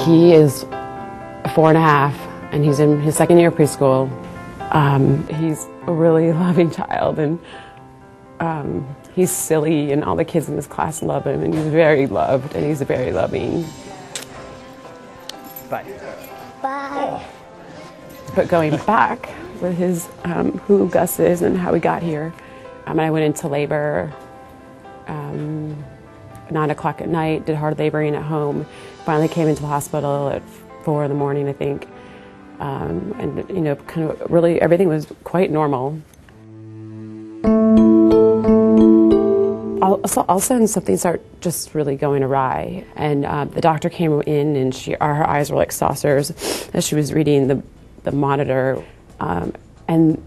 He is 4.5, and he's in his second year of preschool. He's a really loving child, and he's silly, and all the kids in his class love him, and he's very loved, and he's very loving. Bye. Bye. But going back with his, who Gus is and how he got here, I went into labor 9 o'clock at night, did hard laboring at home, finally came into the hospital at 4 in the morning, I think. And, you know, kind of really everything was quite normal. All of a sudden something started just really going awry, and the doctor came in, and her eyes were like saucers as she was reading the monitor, and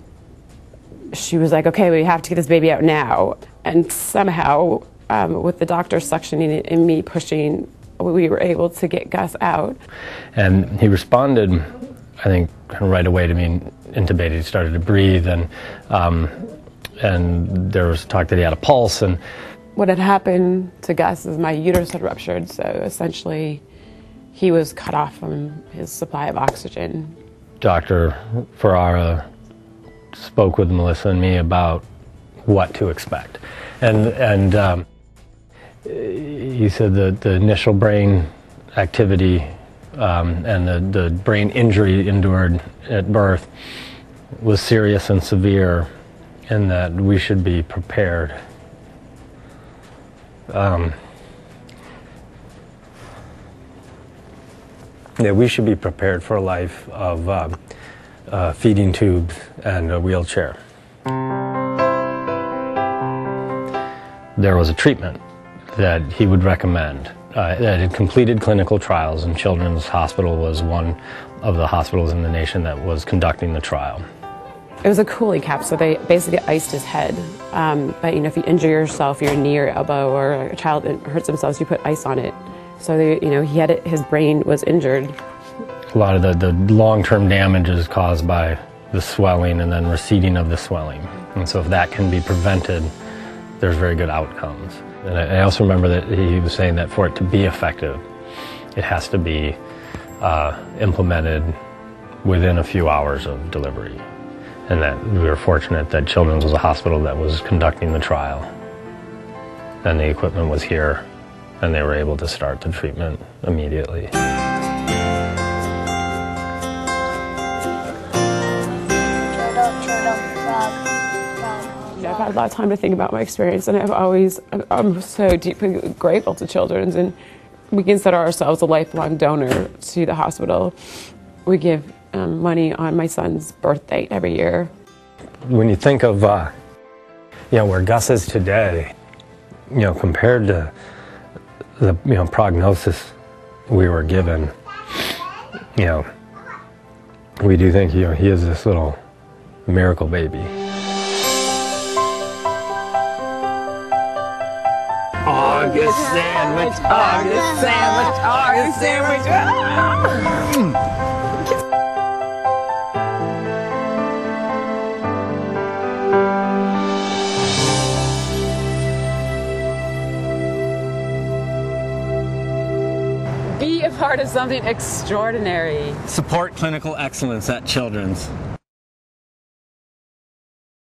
she was like, okay, we have to get this baby out now. And somehow, with the doctor suctioning and me pushing, we were able to get Gus out. And he responded, I think, kind of right away to being intubated. He started to breathe, and there was talk that he had a pulse. And what had happened to Gus is my uterus had ruptured, so essentially he was cut off from his supply of oxygen. Dr. Ferrara spoke with Melissa and me about what to expect. And he said that the initial brain activity and the brain injury endured at birth was serious and severe, and that we should be prepared. Yeah, we should be prepared for a life of feeding tubes and a wheelchair. There was a treatment that he would recommend that had completed clinical trials, and Children's Hospital was one of the hospitals in the nation that was conducting the trial. It was a coolie cap, so they basically iced his head. But you know, if you injure yourself, your knee or elbow, or a child hurts themselves, you put ice on it. So you know, his brain was injured. A lot of the long-term damage is caused by the swelling and then receding of the swelling. And so if that can be prevented, there's very good outcomes. And I also remember that he was saying that for it to be effective, it has to be implemented within a few hours of delivery. And that we were fortunate that Children's was a hospital that was conducting the trial. And the equipment was here, and they were able to start the treatment immediately. I've had a lot of time to think about my experience, and I'm so deeply grateful to Children's, and we consider ourselves a lifelong donor to the hospital. We give money on my son's birthday every year. When you think of where Gus is today, compared to the prognosis we were given, we do think he is this little miracle baby. August sandwich, August sandwich, August sandwich. Ah! Be a part of something extraordinary. Support clinical excellence at Children's.